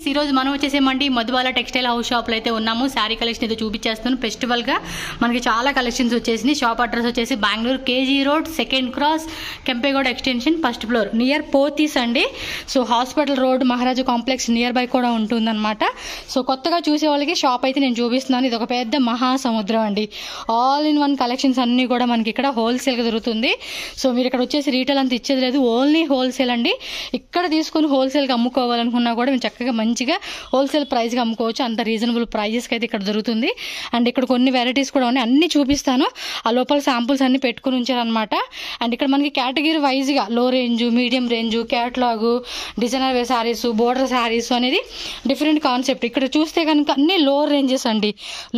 ఈ రోజు మనం వచ్చేసేమండి మధుబాల టెక్స్టైల్ హౌస్ షాప్లో అయితే ఉన్నాము. శారీ కలెక్షన్ అయితే చూపించేస్తాను. ఫెస్టివల్గా మనకి చాలా కలెక్షన్స్ వచ్చేసినాయి. షాప్ అడ్రస్ వచ్చేసి Bengaluru KG road, second cross, Kempegowda extension, first floor, near Pothys అండి. So hospital road, Maharaja complex nearby కూడా ఉంటుందన్నమాట. సో కొత్తగా చూసే వాళ్ళకి షాప్ అయితే నేను చూపిస్తున్నాను. ఇది ఒక పెద్ద మహాసముద్రం అండి. ఆల్ ఇన్ వన్ కలెక్షన్స్ అన్నీ కూడా మనకి ఇక్కడ హోల్సేల్గా దొరుకుతుంది. సో మీరు ఇక్కడ వచ్చేసి రీటైల్ అంతా ఇచ్చేది లేదు, ఓన్లీ హోల్సేల్ అండి. ఇక్కడ తీసుకుని హోల్సేల్గా అమ్ముకోవాలనుకున్నా కూడా మేము చక్కగా మంచిగా హోల్సేల్ ప్రైస్గా అమ్ముకోవచ్చు. అంత రీజనబుల్ ప్రైజెస్కి అయితే ఇక్కడ దొరుకుతుంది. అండ్ ఇక్కడ కొన్ని వెరైటీస్ కూడా ఉన్నాయి, అన్ని చూపిస్తాను. ఆ లోపల శాంపుల్స్ అన్ని పెట్టుకుని ఉంచారనమాట. అండ్ ఇక్కడ మనకి కేటగిరీ వైజ్గా లో range, medium range, catalogue, designer వే శారీస్, బోర్డర్ శారీస్ అనేది డిఫరెంట్ కాన్సెప్ట్. ఇక్కడ చూస్తే కనుక అన్ని లో రేంజెస్ అండి.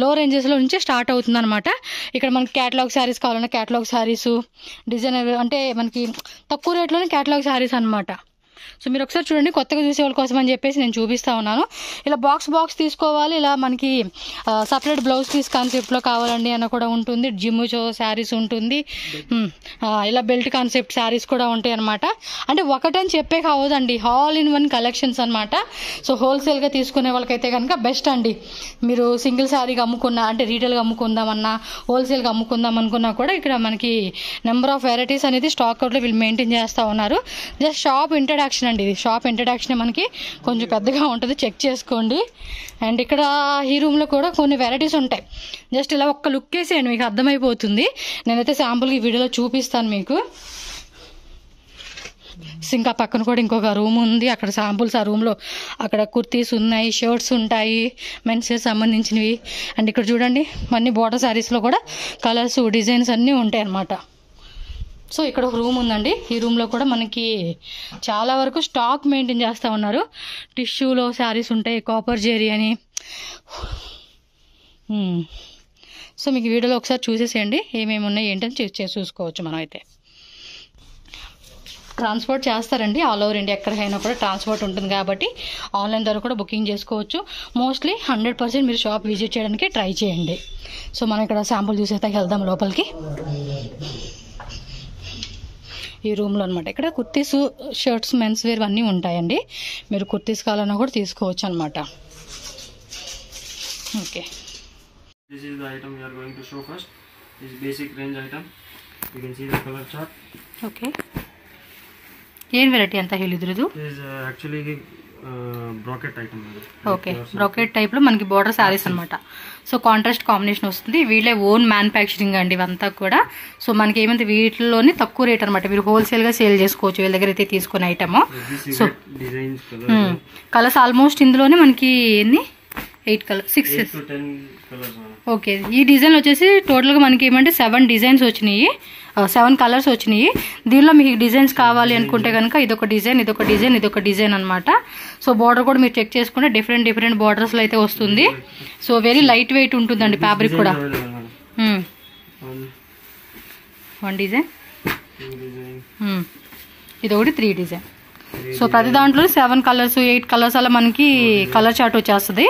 లో రేంజెస్లో నుంచే స్టార్ట్ అవుతుంది అనమాట. ఇక్కడ మనకి క్యాటలాగ్ శారీస్ కావాలన్నా క్యాటలాగ్ శారీస్, డిజైనర్ అంటే మనకి తక్కువ రేట్లోనే క్యాటలాగ్ శారీస్ అనమాట. సో మీరు ఒకసారి చూడండి, కొత్తగా చూసే వాళ్ళ కోసం అని చెప్పేసి నేను చూపిస్తా ఉన్నాను. ఇలా బాక్స్ తీసుకోవాలి, ఇలా మనకి సపరేట్ బ్లౌజ్ పీస్ కాన్సెప్ట్లో కావాలండి అన్న కూడా ఉంటుంది. జిమ్ముచో శారీస్ ఉంటుంది, ఇలా బెల్ట్ కాన్సెప్ట్ శారీస్ కూడా ఉంటాయి అనమాట. అంటే ఒకటని చెప్పే కావద్దండి, ఆల్ ఇన్ వన్ కలెక్షన్స్ అనమాట. సో హోల్సేల్గా తీసుకునే వాళ్ళకైతే కనుక బెస్ట్ అండి. మీరు సింగిల్ శారీగా అమ్ముకున్నా, అంటే రీటైల్గా అమ్ముకుందామన్నా, హోల్సేల్గా అమ్ముకుందాం అనుకున్నా కూడా ఇక్కడ మనకి నెంబర్ ఆఫ్ వెరైటీస్ అనేది స్టాక్ అవుట్లో వీళ్ళు మెయింటైన్ చేస్తూ ఉన్నారు. జస్ట్ షాప్ ఇంట్రడక్షన్ అండి. ఇది షాప్ ఇంట్రడక్షన్ మనకి కొంచెం పెద్దగా ఉంటుంది, చెక్ చేసుకోండి. అండ్ ఇక్కడ ఈ రూమ్లో కూడా కొన్ని వెరైటీస్ ఉంటాయి. జస్ట్ ఇలా ఒక్క లుక్ వేసేయండి, మీకు అర్థమైపోతుంది. నేనైతే శాంపుల్కి ఈ వీడియోలో చూపిస్తాను మీకు. ఇంకా పక్కన కూడా ఇంకొక రూమ్ ఉంది, అక్కడ శాంపుల్స్ ఆ రూమ్లో అక్కడ కుర్తీస్ ఉన్నాయి, షర్ట్స్ ఉంటాయి, మెన్స్ వేర్ సంబంధించినవి. అండ్ ఇక్కడ చూడండి అన్ని బోర్డర్ శారీస్లో కూడా కలర్స్, డిజైన్స్ అన్నీ ఉంటాయి అన్నమాట. సో ఇక్కడ ఒక రూమ్ ఉందండి. ఈ రూమ్లో కూడా మనకి చాలా వరకు స్టాక్ మెయింటైన్ చేస్తూ ఉన్నారు. టిష్యూలో శారీస్ ఉంటాయి, కాపర్ జెరీ అని. సో మీకు వీడియోలో ఒకసారి చూసేసేయండి ఏమేమి ఉన్నాయి ఏంటని చూసుకోవచ్చు. మనం అయితే ట్రాన్స్పోర్ట్ చేస్తారండి, ఆల్ ఓవర్ ఇండియా ఎక్కడికైనా కూడా ట్రాన్స్పోర్ట్ ఉంటుంది కాబట్టి ఆన్లైన్ ద్వారా కూడా బుకింగ్ చేసుకోవచ్చు. మోస్ట్లీ 100% మీరు షాప్ విజిట్ చేయడానికి ట్రై చేయండి. సో మనం ఇక్కడ శాంపుల్ చూసేదాకా వెళ్దాం లోపలికి. ఈ రూమ్లో అనమాట. ఇక్కడ కుర్తీస్, షర్ట్స్, మెన్స్ వేర్ అన్నీ ఉంటాయండి. మీరు కుర్తీస్ కావాలన్నా కూడా తీసుకోవచ్చు అనమాట. Okay, this is the item we are going to show first. This is basic range item. You can see the color chart. Okay, ఏం వెరైటీ అంతా ಹೇಳಿದ್ರದು? This is actually bracket item. Okay, bracket టైప్లో మనకి border saris అనమాట. So contrast combination వస్తుంది. వీళ్ళే own manufacturing అండి ఇవంతా కూడా. సో మనకి ఏమంటే వీటిలోని తక్కువ రేట్ అనమాట. మీరు హోల్సేల్గా సేల్ చేసుకోవచ్చు వీళ్ళ దగ్గర అయితే తీసుకునే ఐటమ్. సో కలర్స్ ఆల్మోస్ట్ ఇందులోనే మనకి ఎన్ని 8 కలర్స్, 6 to 10 కలర్స్. ఓకే, ఈ డిజైన్ వచ్చేసి టోటల్గా మనకి ఏమంటే 7 డిజైన్స్ వచ్చినాయి, 7 కలర్స్ వచ్చినాయి. దీనిలో మీకు డిజైన్స్ కావాలి అనుకుంటే కనుక ఇదొక డిజైన్, ఇదొక డిజైన్, ఇదొక డిజైన్ అనమాట. సో బార్డర్ కూడా మీరు చెక్ చేసుకుంటే డిఫరెంట్ బోర్డర్స్లో అయితే వస్తుంది. సో వెరీ లైట్ వెయిట్ ఉంటుందండి ఫ్యాబ్రిక్ కూడా. 1 డిజైన్, ఇదొకటి 3 డిజైన్. సో ప్రతి దాంట్లో 7 కలర్స్, 8 కలర్స్ అలా మనకి కలర్ చార్ట్ వచ్చేస్తుంది.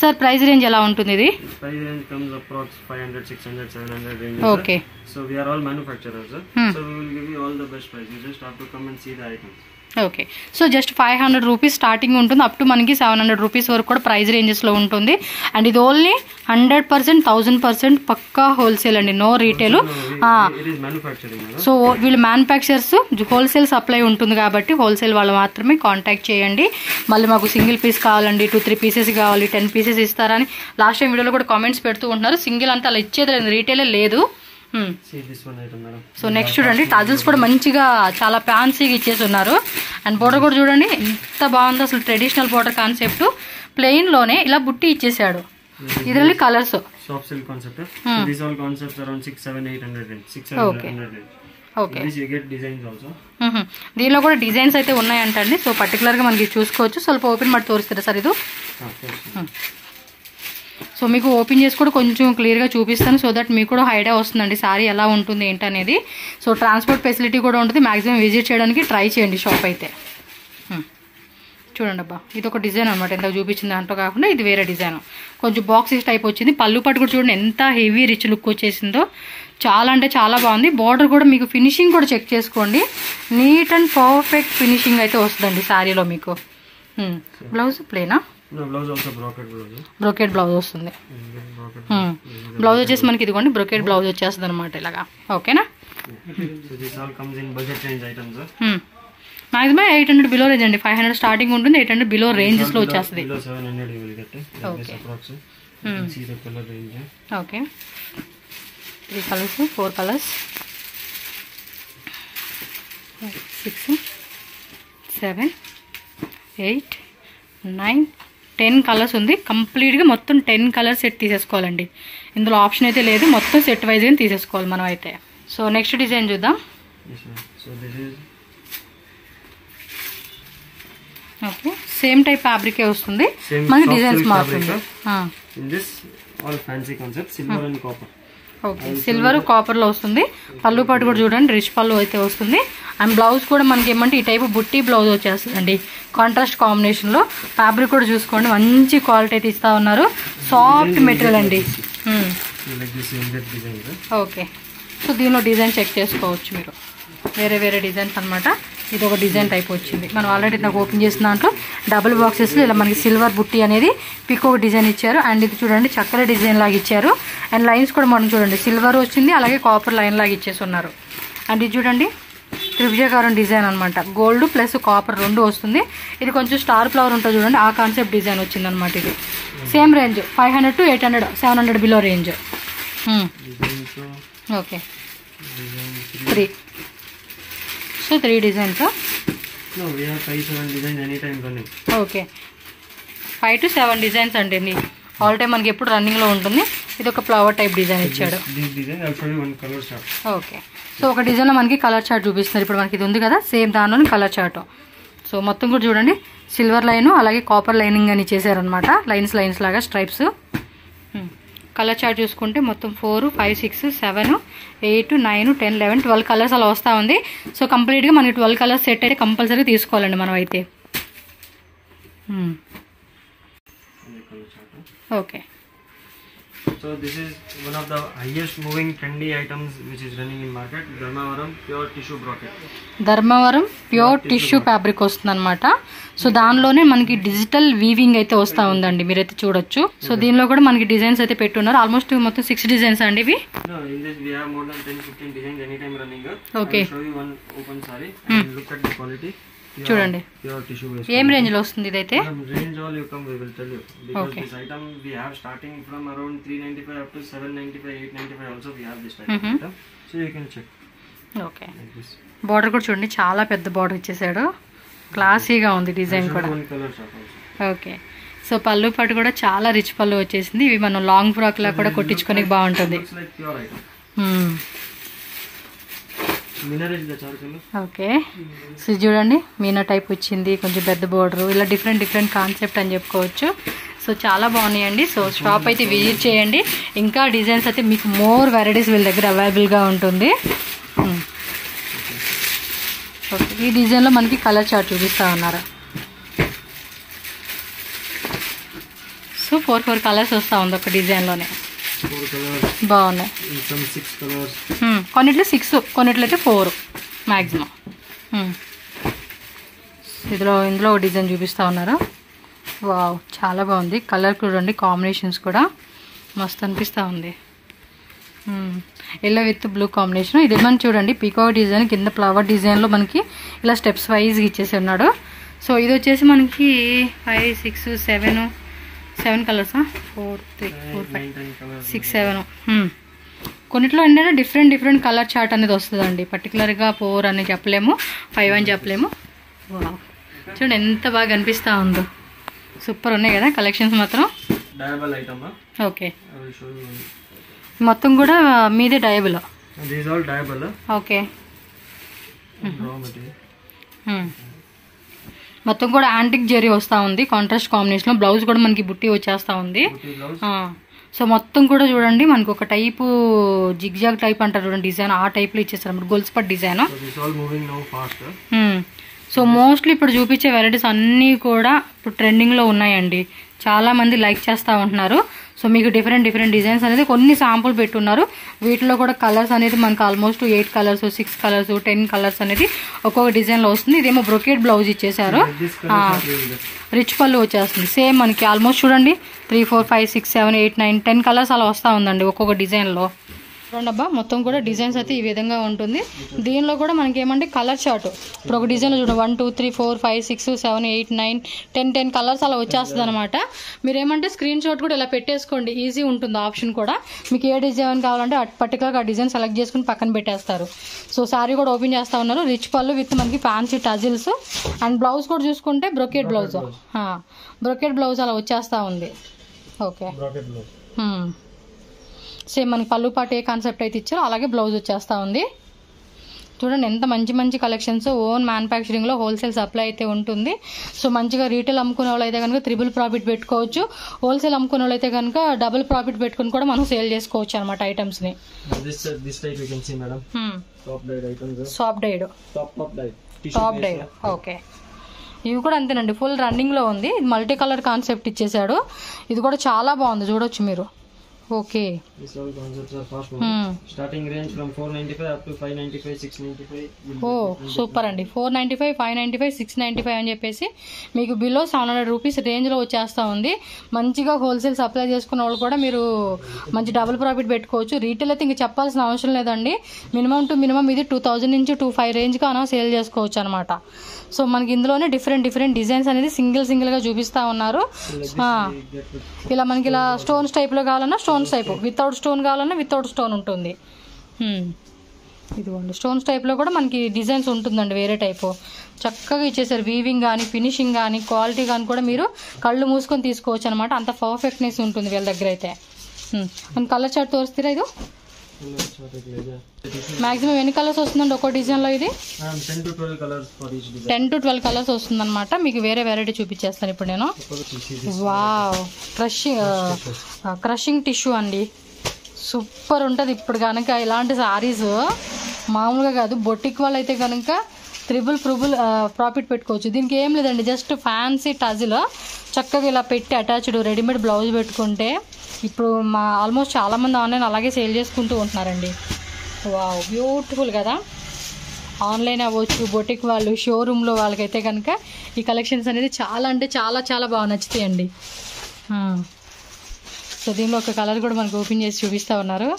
సార్ ప్రైస్ రేంజ్ ఎలా ఉంటుంది? ఇది price range comes approx 500, 600, 700 range. Okay, so we are all manufacturers, so we will give you all the best price. You just have to come and see the items. Okay, so just 500 rupees starting ఉంటుంది, up to మనకి 700 rupees వరకు కూడా price రేంజెస్లో ఉంటుంది. And ఇది only 100%, 1000% పక్కా wholesale అండి, no retail. So వీళ్ళు manufacturers, wholesale supply ఉంటుంది కాబట్టి హోల్సేల్ వాళ్ళు మాత్రమే కాంటాక్ట్ చేయండి. మళ్ళీ మాకు సింగిల్ పీస్ కావాలండి, 2-3 పీసెస్ కావాలి, 10 పీసెస్ ఇస్తారని లాస్ట్ టైం వీడియోలో కూడా కామెంట్స్ పెడుతూ ఉంటున్నారు. సింగిల్ అంతా అలా ఇచ్చేది లేదు, రీటైలే లేదు. సో నెక్స్ట్ చూడండి, టజల్స్ కూడా మంచిగా చాలా ఫ్యాన్సీగా ఇచ్చేసి ఉన్నారు. అండ్ బోర్డర్ కూడా చూడండి ఎంత బాగుందో, అసలు ట్రెడిషనల్ బోర్డర్ కాన్సెప్ట్. ప్లెయిన్ లోనే ఇలా బుట్టి ఇచ్చేసాడు. ఇదిలో colours soft silk concept. This all concepts around 600-800 okay. Okay, you get designs also. దీనిలో కూడా డిజైన్స్ అయితే ఉన్నాయంటండి. సో పర్టికులర్గా మనకి చూసుకోవచ్చు. ಸ್ವಲ್ಪ ఓపెన్ ಮಾಡಿ తోరిస్తారా సార్ ఇది? సో మీకు ఓపెన్ చేసి కూడా కొంచెం క్లియర్గా చూపిస్తాను, సో దట్ మీకు కూడా ఐడియా వస్తుందండి సారీ ఎలా ఉంటుంది ఏంటనేది. సో ట్రాన్స్పోర్ట్ ఫెసిలిటీ కూడా ఉంటుంది. మ్యాక్సిమం విజిట్ చేయడానికి ట్రై చేయండి షాప్ అయితే. చూడండి అబ్బా, ఇది ఒక డిజైన్ అనమాట. ఎంత చూపించింది దాంట్లో కాకుండా ఇది వేరే డిజైన్, కొంచెం బాక్సెస్ టైప్ వచ్చింది. పళ్ళు పట్టు కూడా చూడండి ఎంత హెవీ రిచ్ లుక్ వచ్చేసిందో, చాలా అంటే చాలా బాగుంది. బార్డర్ కూడా మీకు ఫినిషింగ్ కూడా చెక్ చేసుకోండి, నీట్ అండ్ పర్ఫెక్ట్ ఫినిషింగ్ అయితే వస్తుందండి శారీలో మీకు. బ్లౌజ్ ప్లేనా? No, blouse also brocade blouse. Brocade blouse వస్తుంది. బ్లౌజ్ వచ్చేసి మనకి ఇదిగోండి బ్రోకెట్ బ్లౌజ్ వచ్చేస్తుంది అనమాట ఇలాగా. ఓకేనా? So this all comes in budget range items. Maximum 800 below range అండి. 500 స్టార్టింగ్ ఉంటుంది, 800 బిలో రేంజెస్ లో వచ్చేస్తుంది. Below 700 you will get it. Okay. Approx. You can see the color range. Okay 3 colours 4 colours 6 7 8 9 10 colours ఉంది. కంప్లీట్గా మొత్తం 10 colours set తీసేసుకోవాలండి. ఇందులో option అయితే లేదు, మొత్తం సెట్ వైజ్గా తీసేసుకోవాలి మనం అయితే. సో నెక్స్ట్ డిజైన్ చూద్దాం. So this is okay same type ఫ్యాబ్రికే వస్తుంది, మనకి డిజైన్స్ మారుతుంది. in this all fancy concept silver and copper. Okay silver కాపర్లో వస్తుంది. పళ్ళు పాటు కూడా చూడండి రిచ్ పళ్ళు అయితే వస్తుంది. అండ్ బ్లౌజ్ కూడా మనకి ఏమంటే ఈ టైపు బుట్టి బ్లౌజ్ వచ్చేస్తుందండి కాంట్రాస్ట్ కాంబినేషన్లో. ఫ్యాబ్రిక్ కూడా చూసుకోండి మంచి క్వాలిటీ అయితే ఇస్తూ ఉన్నారు. సాఫ్ట్ మెటీరియల్ అండి. ఓకే సో దీనిలో డిజైన్ చెక్ చేసుకోవచ్చు మీరు, వేరే వేరే డిజైన్స్ అనమాట. ఇది ఒక డిజైన్ టైప్ వచ్చింది. మనం ఆల్రెడీ నాకు ఓపెన్ చేసిన దాంట్లో డబుల్ బాక్సెస్లో ఇలా మనకి సిల్వర్ బుట్టి అనేది పికోక్ డిజైన్ ఇచ్చారు. అండ్ ఇది చూడండి చక్కర డిజైన్ లాగా ఇచ్చారు. అండ్ లైన్స్ కూడా మనం చూడండి సిల్వర్ వచ్చింది, అలాగే కాపర్ లైన్ లాగా ఇచ్చేసి ఉన్నారు. అండ్ ఇది చూడండి త్రిభుజాకారం డిజైన్ అనమాట. గోల్డ్ ప్లస్ కాపర్ రెండు వస్తుంది. ఇది కొంచెం స్టార్ ఫ్లవర్ ఉంటుంది చూడండి, ఆ కాన్సెప్ట్ డిజైన్ వచ్చింది అనమాట. ఇది same range 500 to 800 700 below range. Okay 3 so 3 designs. No, we have 5-7 designs anytime running. Okay 5 to 7 designs అండి. ఆల్ టైమ్ మనకి ఎప్పుడు రన్నింగ్లో ఉంటుంది. ఇది ఒక ఫ్లవర్ టైప్ డిజైన్ ఇచ్చాడు. This design I'll show you one color chart. Okay so ఒక డిజైన్లో మనకి కలర్ చార్ట్ చూపిస్తున్నారు. ఇప్పుడు మనకి ఇది ఉంది కదా సేమ్ దానిలోని కలర్ చార్ట్. సో మొత్తం కూడా చూడండి సిల్వర్ లైన్ అలాగే కాపర్ లైనింగ్ అని చేశారనమాట. లైన్స్ లైన్స్ లాగా స్ట్రైప్స్. కలర్ చార్ట్ చూసుకుంటే మొత్తం 4 5 6 7 8 9 10 11 12 కలర్స్ అలా వస్తూ ఉంది. సో కంప్లీట్గా మనకి 12 కలర్స్ సెట్ అయితే కంపల్సరీ తీసుకోవాలండి మనం అయితే. Okay So this is one of the highest moving trendy items which is running in market. Dharmavaram pure tissue brocade. Dharmavaram pure tissue fabric వస్తుంది అనమాట. సో దానిలోనే మనకి డిజిటల్ వీవింగ్ అయితే వస్తూ ఉందండి, మీరైతే చూడొచ్చు. సో దీనిలో కూడా మనకి డిజైన్స్ అయితే పెట్టున్నారు. ఆల్మోస్ట్ మొత్తం 6 డిజైన్స్ అండి ఇవి. No, in this we have more than 10-15 designs anytime running. Okay. I'll show you one open saree and look at the quality. చూడండి Pure tissue based. ఏం రేంజ్ లో వస్తుంది ఇదైతే? Range all you come we will tell you, because Okay. this item we have starting from around 395 up to 795 895 also we have this type of item. So you can check okay like this. Border కూడా చూడండి చాలా పెద్ద border ఇచ్చేసాడు, క్లాసీగా ఉంది design కూడా. One color chart also. Okay so పళ్ళు పాటు కూడా చాలా రిచ్ పళ్ళు వచ్చేసింది. ఇవి మనం లాంగ్ ఫ్రాక్ లా కూడా కొట్టించుకోనికి బాగుంటుంది. Looks like pure item. Minna is the chart color. Okay so చూడండి మీనా టైప్ వచ్చింది, కొంచెం పెద్ద బోర్డర్, ఇలా డిఫరెంట్ డిఫరెంట్ కాన్సెప్ట్ అని చెప్పుకోవచ్చు. సో చాలా బాగున్నాయండి. సో షాప్ అయితే విజిట్ చేయండి. ఇంకా డిజైన్స్ అయితే మీకు మోర్ వెరైటీస్ వీళ్ళ దగ్గర అవైలబుల్గా ఉంటుంది. ఓకే ఈ డిజైన్లో మనకి కలర్ చార్ట్ చూపిస్తూ ఉన్నారు. సో 4 కలర్స్ వస్తూ ఉంది ఒక డిజైన్లోనే. 4 colors. బాగున్నాయి. Some 6 colors. కొన్నిట్లో 6 కొన్నిట్లో అయితే 4 మ్యాక్సిమం. ఇందులో డిజైన్ చూపిస్తూ ఉన్నారు. వావ్ చాలా బాగుంది. కలర్ చూడండి కాంబినేషన్స్ కూడా మస్తు అనిపిస్తూ ఉంది. Yellow with blue combination. ఇది మనం చూడండి పీకాక్ డిజైన్ కింద ఫ్లవర్ డిజైన్లో మనకి ఇలా స్టెప్స్ వైజ్ ఇచ్చేసి ఉన్నాడు. సో ఇది వచ్చేసి మనకి 5 6 7 కలర్సా 4 3 4 5 6 7 కొన్నిట్లో ఏంటంటే డిఫరెంట్ కలర్ చార్ట్ అనేది వస్తుందండి. పర్టికులర్గా 4 అని చెప్పలేము, 5 అని చెప్పలేము. చూడండి ఎంత బాగా అనిపిస్తూ ఉందో. సూపర్ ఉన్నాయి కదా కలెక్షన్స్ మాత్రం. Diable item. Okay I will show you. మొత్తం కూడా మీదే డయబుల్. These all diable. Okay Raw material. మొత్తం కూడా యాంటిక్ జెరీ వస్తూ ఉంది కాంట్రాస్ట్ కాంబినేషన్లో. బ్లౌజ్ కూడా మనకి బుట్టి వచ్చేస్తూ ఉంది. సో మొత్తం కూడా చూడండి మనకు ఒక టైపు జిగ్జాగ్ టైప్ అంటారు చూడండి డిజైన్, ఆ టైప్లో ఇచ్చేసారు అన్నమాట. గొలుసు పట్ డిజైన్. సో మోస్ట్లీ ఇప్పుడు చూపించే వెరైటీస్ అన్నీ కూడా ఇప్పుడు ట్రెండింగ్లో ఉన్నాయండి. చాలామంది లైక్ చేస్తూ ఉంటున్నారు. సో మీకు డిఫరెంట్ డిజైన్స్ అనేది కొన్ని శాంపుల్ పెట్టున్నారు. వీటిలో కూడా కలర్స్ అనేది మనకు ఆల్మోస్ట్ 8 కలర్స్ 6 కలర్స్ 10 కలర్స్ అనేది ఒక్కొక్క డిజైన్లో వస్తుంది. ఇదేమో బ్రొకేట్ బ్లౌజ్ ఇచ్చేసారు, రిచ్ పళ్ళు వచ్చేస్తుంది. సేమ్ మనకి ఆల్మోస్ట్ చూడండి 3 4 5 6 7 8 9 10 కలర్స్ అలా వస్తూ ఉందండి ఒక్కొక్క డిజైన్లో. చూడండి అబ్బా, మొత్తం కూడా డిజైన్స్ అయితే ఈ విధంగా ఉంటుంది. దీనిలో కూడా మనకి ఏమంటే కలర్ చార్ట్ ఇప్పుడు ఒక డిజైన్లో చూడండి 1 2 3 4 5 6 7 8 9 10 కలర్స్ అలా వచ్చేస్తుంది అనమాట. మీరు ఏమంటే స్క్రీన్ షాట్ కూడా ఇలా పెట్టేసుకోండి, ఈజీ ఉంటుంది ఆప్షన్ కూడా. మీకు ఏ డిజైన్ కావాలంటే పర్టికులర్గా ఆ డిజైన్ సెలెక్ట్ చేసుకుని పక్కన పెట్టేస్తారు. సో శారీ కూడా ఓపెన్ చేస్తూ ఉన్నారు, రిచ్ పళ్ళు విత్ మనకి ఫ్యాన్సీ టజిల్స్. అండ్ బ్లౌజ్ కూడా చూసుకుంటే బ్రొకేట్ బ్లౌజ్ అలా వచ్చేస్తూ ఉంది. ఓకే, సేమ్ మనకి పళ్ళు పాటు ఏ కాన్సెప్ట్ అయితే ఇచ్చారో అలాగే బ్లౌజ్ వచ్చేస్తూ ఉంది. చూడండి ఎంత మంచి కలెక్షన్స్. ఓన్ మ్యానుఫ్యాక్చరింగ్లో హోల్సేల్ సప్లై అయితే ఉంటుంది. సో మంచిగా రీటైల్ అమ్ముకునే వాళ్ళు అయితే కనుక ట్రిపుల్ ప్రాఫిట్ పెట్టుకోవచ్చు, హోల్సేల్ అమ్ముకునే వాళ్ళు అయితే కనుక డబుల్ ప్రాఫిట్ పెట్టుకుని కూడా మనం సేల్ చేసుకోవచ్చు అనమాట ఐటమ్స్ని. టాప్ డైడ్ ఓకే, ఇవి కూడా అంతేనండి, ఫుల్ రన్నింగ్లో ఉంది. ఇది మల్టీ కలర్ కాన్సెప్ట్ ఇచ్చేసాడు. ఇది కూడా చాలా బాగుంది, చూడొచ్చు మీరు. Okay, starting range from 495 up to 595 695. Oh super అండి, 495 595 695 అని చెప్పేసి మీకు బిలో 700 రూపీస్ రేంజ్లో వచ్చేస్తూ ఉంది. మంచిగా హోల్సేల్ సప్లై చేసుకున్న వాళ్ళు కూడా మీరు మంచి డబుల్ ప్రాఫిట్ పెట్టుకోవచ్చు. రీటైల్ అయితే ఇంక చెప్పాల్సిన అవసరం లేదండి. మినిమం టు మినిమం ఇది 2000 నుంచి 25 రేంజ్గా అలా సేల్ చేసుకోవచ్చు అనమాట. సో మనకి ఇందులోనే డిఫరెంట్ డిజైన్స్ అనేది సింగిల్గా చూపిస్తూ ఉన్నారు. ఇలా మనకి ఇలా స్టోన్స్ టైప్లో కావాలన్నా స్టోన్స్ టైప్, వితౌట్ స్టోన్ కావాలన్నా వితౌట్ స్టోన్ ఉంటుంది. ఇదిగోండి స్టోన్స్ టైప్లో కూడా మనకి డిజైన్స్ ఉంటుందండి, వేరే టైపు చక్కగా ఇచ్చేసారు. వీవింగ్ కానీ ఫినిషింగ్ కానీ క్వాలిటీ కానీ కూడా మీరు కళ్ళు మూసుకొని తీసుకోవచ్చు అనమాట, అంత పర్ఫెక్ట్నెస్ ఉంటుంది వీళ్ళ దగ్గర అయితే. మన కలర్ చార్ట్ తోరిస్తారా? ఇది మాక్సిమం ఎన్ని కలర్స్ వస్తుందండి ఒక్కో డిజైన్లో? ఇది 10 to 12 కలర్స్ వస్తుంది అనమాట. మీకు వేరే వెరైటీ చూపించేస్తాను ఇప్పుడు నేను. వావ్, క్రషింగ్ టిష్యూ అండి, సూపర్ ఉంటుంది. ఇప్పుడు కనుక ఇలాంటి సారీస్ మామూలుగా కాదు, బొటిక్ వాళ్ళు అయితే కనుక త్రిబుల్ ప్రాఫిట్ పెట్టుకోవచ్చు. దీనికి ఏం లేదండి, జస్ట్ ఫ్యాన్సీ టజిల్ చక్కగా ఇలా పెట్టి అటాచ్డ్ రెడీమేడ్ బ్లౌజ్ పెట్టుకుంటే ఇప్పుడు ఆల్మోస్ట్ చాలామంది ఆన్లైన్ అలాగే సేల్ చేసుకుంటూ ఉంటున్నారండి. వావ్, బ్యూటిఫుల్ కదా. ఆన్లైన్ అవ్వచ్చు, బొటిక్ వాళ్ళు షోరూంలో వాళ్ళకైతే కనుక ఈ కలెక్షన్స్ అనేది చాలా అంటే చాలా బాగా నచ్చుతాయండి. సో దీనిలో ఒక కలర్ కూడా మనకు ఓపెన్ చేసి చూపిస్తూ ఉన్నారు,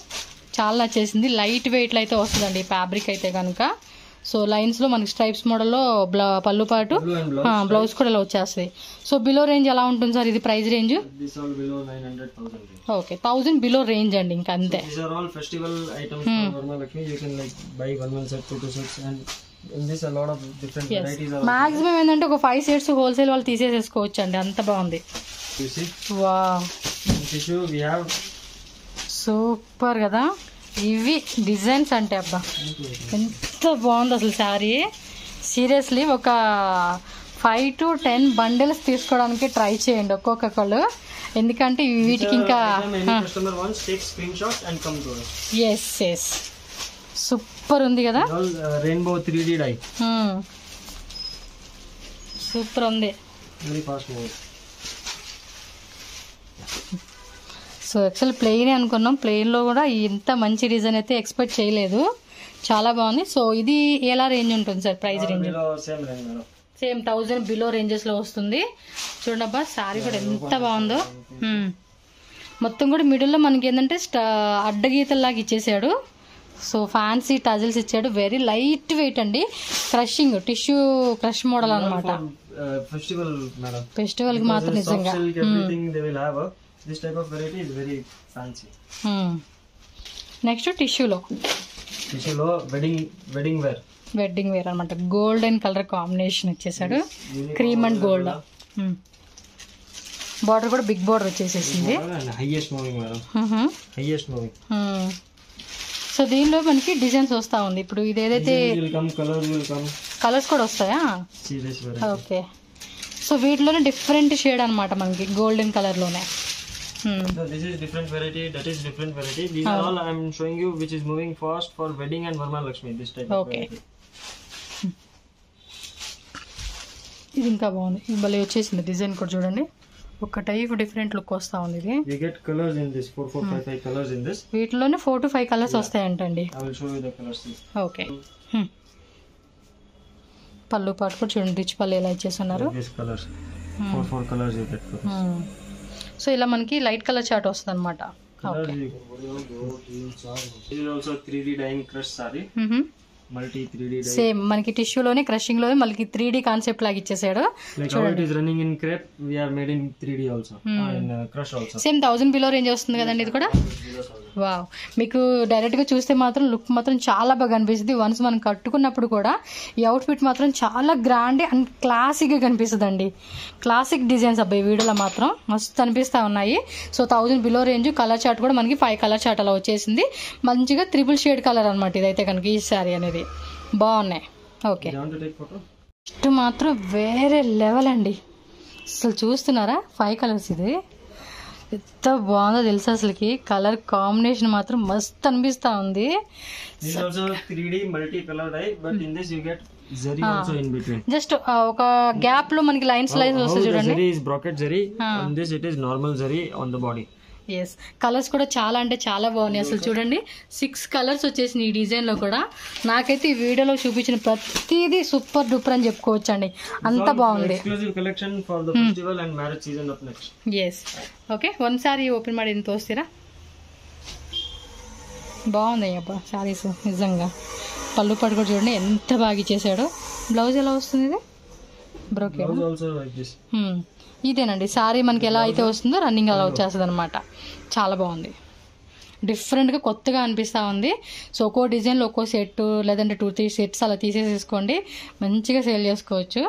చాలా నచ్చేసింది. లైట్ వెయిట్లో అయితే వస్తుందండి ఫ్యాబ్రిక్ అయితే కనుక. సో లైన్స్లో మనకి స్ట్రైప్స్ మోడల్లో పళ్ళు పాటు బ్లౌజ్ కూడా ఇలా వచ్చేస్తుంది. సో బిలో రేంజ్ ఎలా ఉంటుంది సార్ ఇది price range? Okay, 1000 below range అండి, ఇంకా అంతే. మాక్సిమం ఏంటంటే ఒక 5 సెట్స్ హోల్సేల్ వాళ్ళు తీసేసుకోవచ్చు అండి, అంత బాగుంది. వావ్, సూపర్ కదా. ఇవి డిజైన్స్ అంటే అబ్బా ఎంత బాగుంది అసలు శారీ. సీరియస్లీ ఒక 5 to 10 బండిల్స్ తీసుకోవడానికి ట్రై చేయండి ఒక్కొక్కళ్ళు, ఎందుకంటే వీటికి ఇంకా ఎస్ సూపర్ ఉంది కదా. రెయిన్బో 3D డై సూపర్ ఉంది. సో యాక్చువల్ ప్లెయిన్ అనుకున్నాం, ప్లెయిన్లో కూడా ఇంత మంచి డిజైన్ అయితే ఎక్స్పెక్ట్ చేయలేదు, చాలా బాగుంది. సో ఇది ఎలా రేంజ్ ఉంటుంది sir price range? Same 1000 below రేంజెస్లో వస్తుంది. చూడండి అబ్బా, శారీ కూడా ఎంత బాగుందో. మొత్తం కూడా మిడిల్లో మనకి ఏంటంటే అడ్డగీతల్లాగా ఇచ్చేసాడు. సో ఫ్యాన్సీ టజిల్స్ ఇచ్చాడు, వెరీ లైట్ వెయిట్ అండి. క్రషింగ్ టిష్యూ క్రష్ మోడల్ అనమాట. ఫెస్టివల్ కి మాత్రం నిజంగా this type of variety is very fancy. Next టిష్యూలో వెడ్డింగ్ వేర్ అనమాట. గోల్డెన్ కలర్ కాంబినేషన్ ఇచ్చేసాడు, క్రీమ్ అండ్ గోల్డ్. బార్డర్ కూడా బిగ్ బార్డర్ వచ్చేసేసింది. సో దీనిలో మనకి డిజైన్స్ వస్తా ఉంది. ఇప్పుడు ఇది ఏదైతే కలర్స్ కూడా వస్తాయా? ఓకే, సో వీటిలోనే డిఫరెంట్ షేడ్ అనమాట మనకి గోల్డెన్ కలర్ లోనే. So this is different variety, that is different variety. These are all I am showing you which is moving fast for wedding and Varmalakshmi, this type of variety. ఇది ఇంకా బాగుంది, ఇది భలే వచ్చేసింది design కూడా చూడండి. ఒక టైప్ డిఫరెంట్ లుక్ వస్తా ఉంది ఇది. We get colors in this 4, 4, 5, 5 colors in this. వీటిలోనే 4 to 5 కలర్స్ వస్తాయంటండి. I will show you the colors. Okay. పళ్ళు పాటు కూడా చూడండి రిచ్ పళ్ళు ఎలా ఇచ్చేస్తున్నారు. These colors 4, 4 colors you get for this. So ఇలా మనకి లైట్ కలర్ చార్ట్ వస్తుంది అనమాట. This is also 3D dyeing crush saree. Multi 3D dye. Same మనకి టిష్యూలోనే క్రషింగ్ లోనే మనకి 3D కాన్సెప్ట్ లాగా ఇచ్చేసాడు. Like how it is running in crepe, we are made in 3D also. In crush also. Same 1000 below range వస్తుంది కదండి ఇది కూడా. Wow, మీకు డైరెక్ట్ గా చూస్తే మాత్రం లుక్ మాత్రం చాలా బాగా అనిపిస్తుంది. వన్స్ మనం కట్టుకున్నప్పుడు కూడా ఈ అవుట్ఫిట్ మాత్రం చాలా గ్రాండ్ అండ్ క్లాసిక్ గా కనిపిస్తుంది అండి. క్లాసిక్ డిజైన్స్ అబ్బాయి వీడియోలో మాత్రం మస్తు అనిపిస్తా ఉన్నాయి. So 1000 below range. Colour chart కూడా మనకి 5 కలర్ చార్ట్ అలా వచ్చేసింది. మంచిగా 3 షేడ్ కలర్ అనమాట ఇదైతే కనుక ఈ శారీ అనేది. బాగున్నాయి. ఓకే, ఫస్ట్ మాత్రం వేరే లెవెల్ అండి. అసలు చూస్తున్నారా 5 కలర్స్ ఇది ఎంత బాగుందో తెలుసా. అసలుకి కలర్ కాంబినేషన్ మాత్రం మస్త్ అనిపిస్తా ఉంది. This is also 3D multi color dye, but in this you get zari also in between. Just ఒక గ్యాప్ లో మనకి లైన్స్ వస్తాయి చూడండి. Zari is brocade zari. On this it is normal zari on the body. Yes, colours కూడా చాలా అంటే చాలా బాగున్నాయి. అసలు చూడండి 6 కలర్స్ వచ్చేసినాయి ఈ డిజైన్ లో కూడా. నాకైతే ఈ వీడియోలో చూపించిన ప్రతిదీ సూపర్ డూపర్ అని చెప్పుకోవచ్చు అండి, అంత బాగుంది. Exclusive collection for the festival and marriage season of next. Yes, okay. ఒకసారి ఓపెన్ ಮಾಡಿ ఎంత తోస్తారా. బాగుంది అబ్బా శారీస్ నిజంగా. పళ్ళు పట్టు కూడా చూడండి ఎంత బాగా ఇచ్చేసాడు. బ్లౌజ్ ఎలా వస్తుంది ఇది? బ్రోకే. Blouse also like this. ఇదేనండి శారీ మనకి ఎలా అయితే వస్తుందో రన్నింగ్ అలా వచ్చేస్తుంది అనమాట. చాలా బాగుంది, డిఫరెంట్గా కొత్తగా అనిపిస్తూ ఉంది. సో ఒక్కో డిజైన్లో ఒక్కో సెట్ లేదంటే 2-3 సెట్స్ అలా తీసేసుకోండి, మంచిగా సేల్ చేసుకోవచ్చు.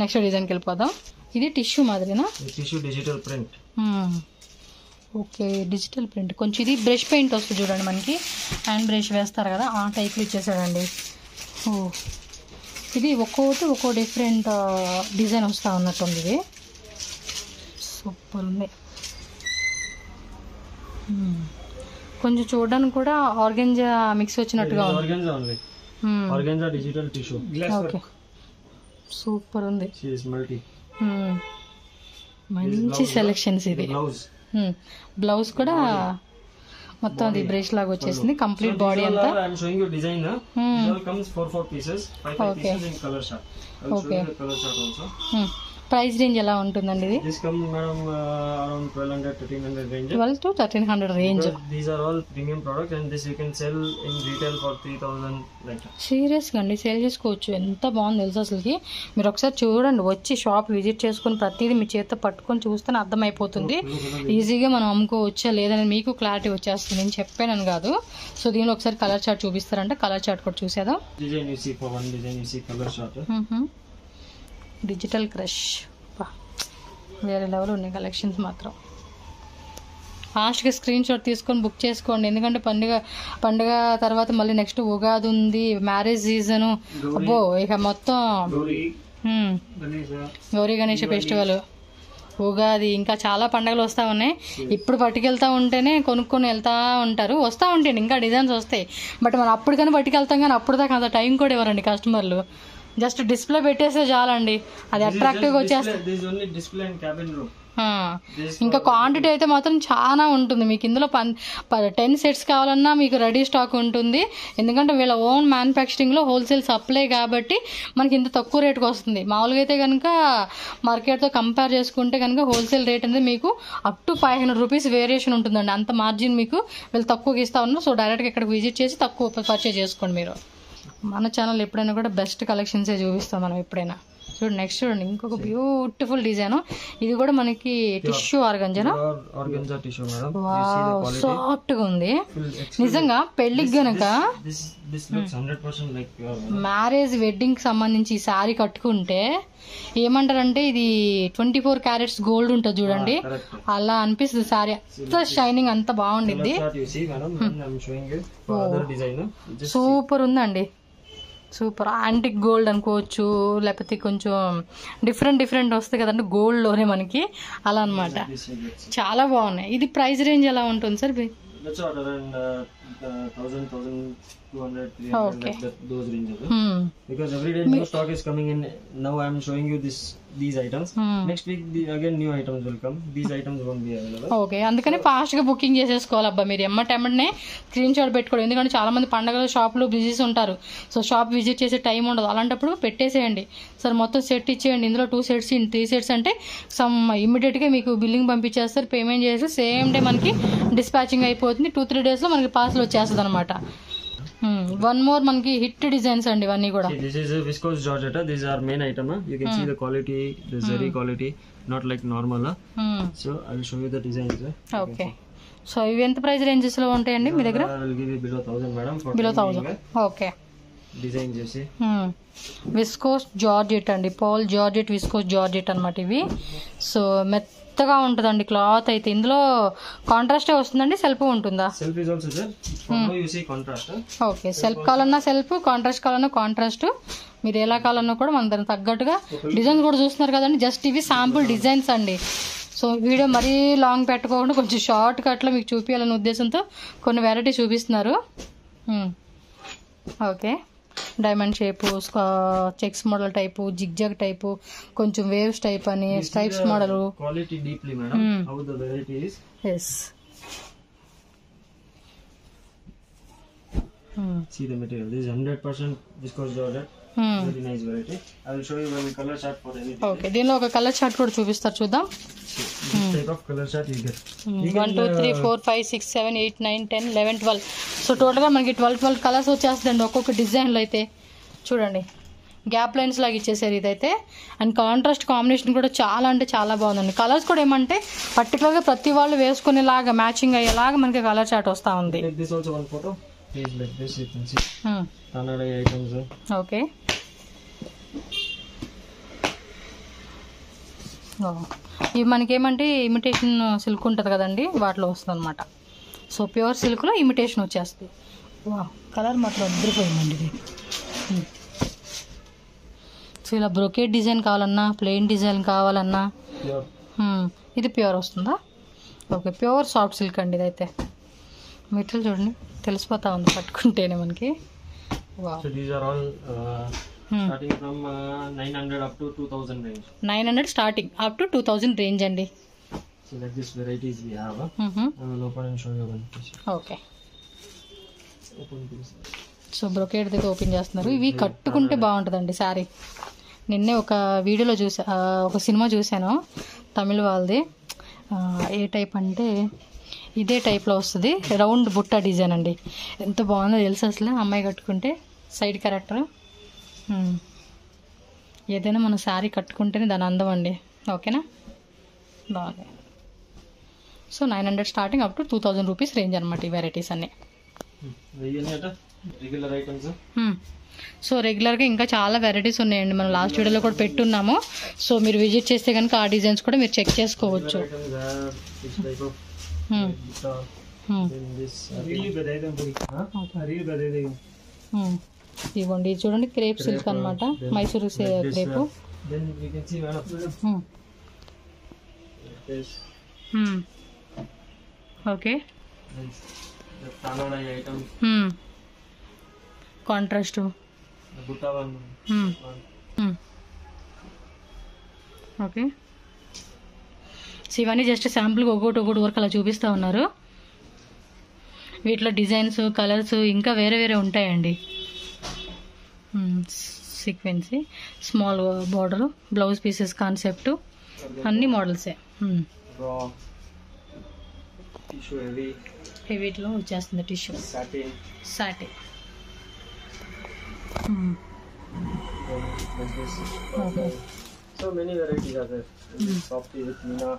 నెక్స్ట్ డిజైన్కి వెళ్ళిపోదాం. ఇది టిష్యూ మాదిరినా? Tissue digital print. Okay, digital print. కొంచెం ఇది బ్రష్ పెయింట్ వస్తుంది చూడండి, మనకి హ్యాండ్ బ్రష్ వేస్తారు కదా ఆ టైప్లో ఇచ్చేసాడండి. ఓ, ఇది ఒక్కో డిఫరెంట్ డిజైన్ వస్తూ ఉన్నట్టుంది. ఇది సూపర్ ఉంది. కొంచెం చూడడానికి కూడా ఆర్గెంజా మిక్స్ వచ్చినట్టుగా ఉంది. Organza only. Organza digital tissue. Okay, super ఉంది. She is multi. మంచి సెలెక్షన్స్ ఇది. బ్లౌజ్ కూడా మొత్తం అది బ్రష్ లాగా వచ్చేసింది. కంప్లీట్ బాడీ అంతా. I am showing you design. It all comes 4 pieces, 5 pieces in color chart. I will show you the color chart also. Price range ఎలా ఉంటుందండి ఇది? This comes madam around 1200-1300 range. 12 to 1300 range. These are all premium products and this you can sell in retail for 3000 like that. సీరియస్గా అండి sale చేసుకోవచ్చు. ఎంత బాగుంది తెలుసు అసలుకి. మీరు ఒకసారి చూడండి, వచ్చి షాప్ విజిట్ చేసుకుని ప్రతిదీ మీ చేతితో పట్టుకొని చూస్తేనే అర్థమైపోతుంది. ఈజీగా మనం అమ్ముకోవచ్చా లేదని మీకు క్లారిటీ వచ్చేస్తుంది. నేను చెప్పానని కాదు. సో దీనిలో ఒకసారి కలర్ చార్ట్ చూపిస్తారంటే కలర్ చార్ట్ కూడా చూసేద్దాం. Design you see for one design you see color chart. Digital crush వేరే లెవెల్ ఉన్నాయి కలెక్షన్స్ మాత్రం. ఫాస్ట్గా స్క్రీన్ షాట్ తీసుకొని బుక్ చేసుకోండి, ఎందుకంటే పండుగ తర్వాత మళ్ళీ నెక్స్ట్ ఉగాది ఉంది, మ్యారేజ్ సీజను. అబ్బో ఇక మొత్తం గౌరీ గణేష ఫెస్టివల్, ఉగాది, ఇంకా చాలా పండుగలు వస్తూ ఉన్నాయి. ఇప్పుడు పట్టుకెళ్తూ ఉంటేనే కొనుక్కొని వెళ్తూ ఉంటారు. వస్తూ ఉంటాయండి ఇంకా డిజైన్స్ వస్తాయి. బట్ మనం అప్పటికైనా పట్టుకెళ్తాం కానీ అప్పుడు దాకా అంత టైం కూడా ఇవ్వరండి కస్టమర్లు. జస్ట్ డిస్ప్లే పెట్టేస్తే చాలండి, అది అట్రాక్టివ్గా వచ్చేస్తుంది. ఇంకా క్వాంటిటీ అయితే మాత్రం చాలా ఉంటుంది. మీకు ఇందులో 10 సెట్స్ కావాలన్నా మీకు రెడీ స్టాక్ ఉంటుంది. ఎందుకంటే వీళ్ళ ఓన్ మ్యానుఫ్యాక్చరింగ్లో హోల్సేల్ సప్లై కాబట్టి మనకి ఇంత తక్కువ రేటుకి వస్తుంది. మామూలుగా అయితే కనుక మార్కెట్తో కంపేర్ చేసుకుంటే కనుక హోల్సేల్ రేట్ అనేది మీకు అప్ టు 500 రూపీస్ వేరియేషన్ ఉంటుందండి. అంత మార్జిన్ మీకు వీళ్ళు తక్కువకి ఇస్తా ఉన్నారు. సో డైరెక్ట్గా ఇక్కడికి విజిట్ చేసి తక్కువ పర్చేజ్ చేసుకోండి మీరు. మన ఛానల్ ఎప్పుడైనా కూడా బెస్ట్ కలెక్షన్సే చూపిస్తాం మనం ఎప్పుడైనా. చూడండి నెక్స్ట్ చూడండి ఇంకొక బ్యూటిఫుల్ డిజైన్. ఇది కూడా మనకి టిష్యూ ఆర్గంజా సాఫ్ట్ గా ఉంది నిజంగా. పెళ్లికి గనక మ్యారేజ్ వెడ్డింగ్ కి సంబంధించి ఈ శారీ కట్టుకుంటే ఏమంటారంటే ఇది 24 క్యారెట్స్ గోల్డ్ ఉంటుంది చూడండి, అలా అనిపిస్తుంది శారీ. అంత షైనింగ్ అంత బాగుండిద్ది. సూపర్ ఉందండి, సూపర్. యాంటిక్ గోల్డ్ అనుకోవచ్చు, లేకపోతే కొంచెం డిఫరెంట్ వస్తాయి కదండి గోల్డ్లోనే మనకి, అలా అనమాట. చాలా బాగున్నాయి. ఇది ప్రైస్ రేంజ్ ఎలా ఉంటుంది sir? 1200, 300, Okay. like that, those ranges. Because every day new stock is coming in. Now I am showing you these items. Next week again new items will come. These items won't be available. Okay, అందుకని ఫాస్ట్గా booking చేసేసుకోవాలి అబ్బా మీరు. ఎమ్మటెమ్మటనే screen shot పెట్టుకోవడం, ఎందుకంటే చాలా మంది పండగల షాప్లో బిజీస్ ఉంటారు. సో షాప్ విజిట్ చేసే టైం ఉండదు. అలాంటప్పుడు పెట్టేసేయండి సార్, మొత్తం సెట్ ఇచ్చేయండి. ఇందులో 2 sets 3 sets అంటే ఇమ్మీడియట్గా మీకు బిల్లింగ్ పంపించేస్తారు. పేమెంట్ చేసి సేమ్ డే మనకి డిస్పాచింగ్ అయిపోతుంది. 2-3 daysలో మనకి పార్సల్ వచ్చేస్తుంది అనమాట. వన్ మోర్ మనకి హిట్ డిజైన్స్ అండి ఇవన్నీ కూడా. This is a viscose georgette. These are main item. You can see the quality, the zari quality, not like normal. So I will show you the designs. Okay, so ఇవి ఎంత price ranges లో ఉంటాయండి మీ దగ్గర? I will give you below 1000 madam. Below 1000. Okay, design చేసి viscose georgette అండి, Paul georgette viscose georgette అనమాట ఇవి. So మెత్తగా ఉంటుందండి క్లాత్ అయితే. ఇందులో కాంట్రాస్టే వస్తుందండి, సెల్ఫ్ ఉంటుందా? Self is also there. Now you see contrast. Okay, self కావాలన్నా సెల్ఫ్, కాంట్రాస్ట్ కావాలన్నా కాంట్రాస్ట్. మీరు ఎలా కావాలన్నా కూడా మన దానికి తగ్గట్టుగా డిజైన్స్ కూడా చూస్తున్నారు కదండి. జస్ట్ ఇవి శాంపుల్ డిజైన్స్ అండి. సో వీడియో మరీ లాంగ్ పెట్టుకోకుండా కొంచెం షార్ట్ కట్లో మీకు చూపించాలనే ఉద్దేశంతో కొన్ని వెరైటీ చూపిస్తున్నారు. Okay, diamond shape, checks model type, zigzag type, కొంచెం వేవ్స్ టైప్ అని, stripes model. Quality deeply madam. How the variety is. yes See the material. This is 100% viscose georgette. Very nice variety. I will show you one color chart for anything. Okay, దీనిలో ఒక colour chart కూడా చూపిస్తారు, చూద్దాం. This type of color chart you get. 1 2 3 4 5 6 7 8 9 10 11 12. So టోటల్గా మనకి 12 colours వచ్చేస్తుందండి ఒక్కొక్క డిజైన్లో అయితే. చూడండి, గ్యాప్ లైన్స్ లాగా ఇచ్చేసారు ఇదైతే. అండ్ కాంట్రాస్ట్ కాంబినేషన్ కూడా చాలా అంటే చాలా బాగుందండి. కలర్స్ కూడా ఏమంటే పర్టికులర్గా ప్రతి వాళ్ళు వేసుకునేలాగా మ్యాచింగ్ అయ్యేలాగా మనకి కలర్ చార్ట్ వస్తూ ఉంది. Take this also one photo. Please like this you can see. Tanada items. Okay, ఇవి మనకేమంటే ఇమిటేషన్ సిల్క్ ఉంటుంది కదండి, వాటిలో వస్తుంది అనమాట. సో ప్యూర్ సిల్క్లో ఇమిటేషన్ వచ్చేస్తుంది. వా, కలర్ మాత్రం అద్దరిపోయిందండి ఇది. సో ఇలా బ్రొకేట్ డిజైన్ కావాలన్నా, ప్లెయిన్ డిజైన్ కావాలన్నా ఇది ప్యూర్ వస్తుందా? ఓకే, ప్యూర్ సాఫ్ట్ సిల్క్ అండి ఇదైతే. మెటీరియల్ చూడండి, తెలిసిపోతా ఉంది పట్టుకుంటేనే మనకి. So these are all starting from 900 up to 2000 range. 900 starting up to 2000 range అండి. So like this varieties we have. I will open and show you one piece. Okay, Open this. So brocade అయితే open చేస్తున్నారు. ఇవి కట్టుకుంటే బాగుంటుందండి శారీ. నిన్నే ఒక వీడియోలో చూసా, ఒక సినిమా చూశాను తమిళ వాళ్ళది. ఏ టైప్ అంటే ఇదే టైప్లో వస్తుంది, రౌండ్ బుట్ట డిజైన్ అండి. ఎంత బాగుందో తెలుసు అసలు. అమ్మాయి కట్టుకుంటే సైడ్ క్యారెక్టర్. ఏదైనా మన శారీ కట్టుకుంటేనే దాని అందం అండి. ఓకేనా, బాగా. So 900 starting up to 2000 rupees range అనమాట ఈ వెరైటీస్ అన్నీ. Regular items. సో రెగ్యులర్గా ఇంకా చాలా వెరైటీస్ ఉన్నాయండి, మనం లాస్ట్ వీడియోలో కూడా పెట్టున్నాము. సో మీరు విజిట్ చేస్తే కనుక ఆ డిజైన్స్ కూడా మీరు చెక్ చేసుకోవచ్చు. ఇవ్వండి, చూడండి క్రేప్ సిల్క్ అనమాట, Mysore crepe. Okay, contrast. Okay, so ఇవన్నీ జస్ట్ శాంపుల్గా ఒకటి వరకు అలా చూపిస్తూ ఉన్నారు. వీటిలో డిజైన్స్, కలర్స్ ఇంకా వేరే వేరే ఉంటాయండి. సీక్వెన్సీ, small border, blouse pieces concept, అన్ని మోడల్సే. హెవీలో వచ్చేస్తుంది tissue, satin. Okay. So many varieties are there. Softy with Meena.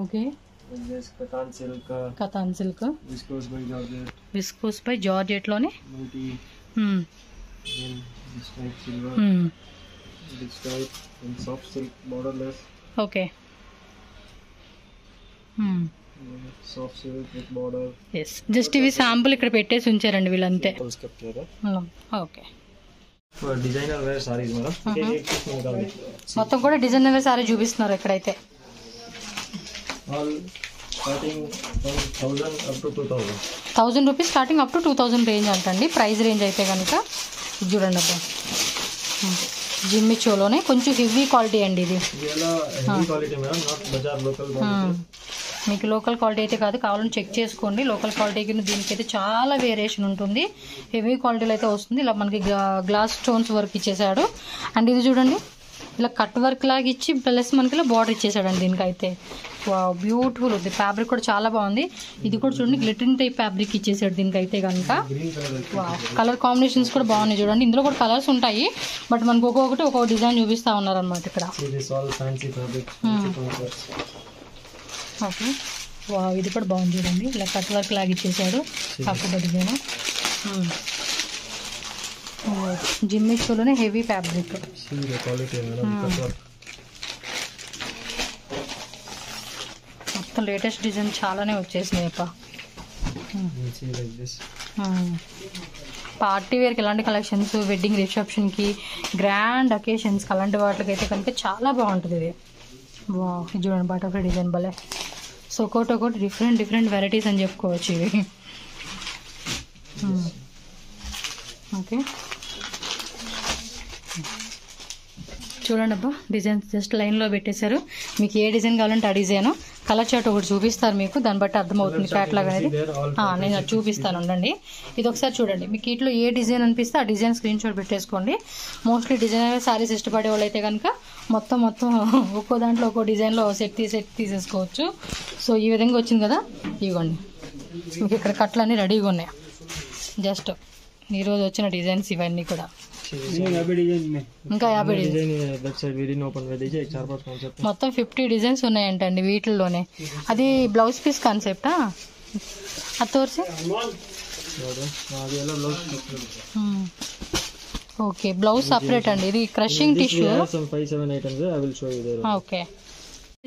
Okay. And this Katan silk. Katan silk. Viscose by Georgette. Viscose by Georgette లోనే. Multi. Then this type silver. This type and soft silk borderless. Okay. Soft silk with border. Yes. Just ఇవి sample ఇక్కడ పెట్టేసి ఉంచారండి వీళ్ళంతే. Okay. Designer wear saris madam. మొత్తం కూడా designer wear sorry చూపిస్తున్నారు ఇక్కడైతే. starting from 1000 up to 2000. 1000 rupees starting up to 2000 range అంటండి ప్రైస్ రేంజ్ అయితే కనుక. చూడండి అబ్బా, జిమ్మి చోలోనే కొంచెం హెవీ క్వాలిటీ అండి ఇది. మీకు లోకల్ క్వాలిటీ అయితే కాదు, కావాలని చెక్ చేసుకోండి. లోకల్ క్వాలిటీకి దీనికైతే చాలా వేరియేషన్ ఉంటుంది. హెవీ క్వాలిటీలో అయితే వస్తుంది. ఇలా మనకి గ్లాస్ స్టోన్స్ వర్క్ ఇచ్చేసాడు. అండ్ ఇది చూడండి, ఇలా కట్ వర్క్ లాగా ఇచ్చి ప్లస్ మనకి ఇలా బార్డర్ ఇచ్చేసాడండి దీనికైతే. బ్యూటిఫుల్ ఉంది, ఫ్యాబ్రిక్ కూడా చాలా బాగుంది. ఇది కూడా చూడండి గ్లిటరింగ్ టైప్ ఫ్యాబ్రిక్ ఇచ్చేసాడు దీనికైతే కనుక. కలర్ కాంబినేషన్స్ కూడా బాగున్నాయి చూడండి. ఇందులో కూడా కలర్స్ ఉంటాయి, బట్ మనకు ఒక్కొక్కటి ఒక్కొక్క డిజైన్ చూపిస్తా ఉన్నారు అనమాట ఇక్కడ. ఓకే, ఇది కూడా బాగుంది చూడండి, ఇలా కట్ వర్క్ లాగా ఇచ్చేసాడు కాకపోతే డిజైన్. జిమ్మి షోలోనే హెవీ ఫ్యాబ్రిక్. మొత్తం లేటెస్ట్ డిజైన్ చాలానే వచ్చేసినాయి అప్ప. పార్టీ వేర్కి ఎలాంటి కలెక్షన్స్, వెడ్డింగ్ రిసెప్షన్కి, గ్రాండ్ అకేషన్స్కి అలాంటి వాటికైతే కనుక చాలా బాగుంటుంది ఇది. ఇది చూడండి బటర్ఫ్లై డిజైన్ భలే. సో ఒకటి డిఫరెంట్ వెరైటీస్ అని చెప్పుకోవచ్చు ఇవి. ఓకే, చూడండి అబ్బా, డిజైన్స్ జస్ట్ లైన్లో పెట్టేశారు. మీకు ఏ డిజైన్ కావాలంటే ఆ డిజైన్. కలర్ చార్ట్ ఒకటి చూపిస్తారు మీకు, దాన్ని బట్టి అర్థమవుతుంది క్యాట్లాగ్ అనేది. నేను అది చూపిస్తాను ఉండండి. ఇది ఒకసారి చూడండి, మీకు ఇట్లో ఏ డిజైన్ అనిపిస్తే ఆ డిజైన్ స్క్రీన్ షాట్ పెట్టేసుకోండి. మోస్ట్లీ డిజైనర్ శారీస్ ఇష్టపడే వాళ్ళు అయితే కనుక మొత్తం ఒక్కో దాంట్లో ఒక్కో డిజైన్లో సెట్ తీసేసుకోవచ్చు. సో ఈ విధంగా వచ్చింది కదా, ఇవ్వండి మీకు ఇక్కడ కట్లు అన్నీ రెడీగా ఉన్నాయి. జస్ట్ ఈరోజు వచ్చిన డిజైన్స్ ఇవన్నీ కూడా. ఇంకా 50 డిజైన్ మొత్తం 50 డిజైన్స్ ఉన్నాయంటండి వీటిల్లోనే. అది బ్లౌజ్ పీస్ కాన్సెప్టా అది తోర్సి. ఓకే, బ్లౌజ్ సపరేట్ అండి. ఇది క్రషింగ్ టిష్యూ. ఓకే,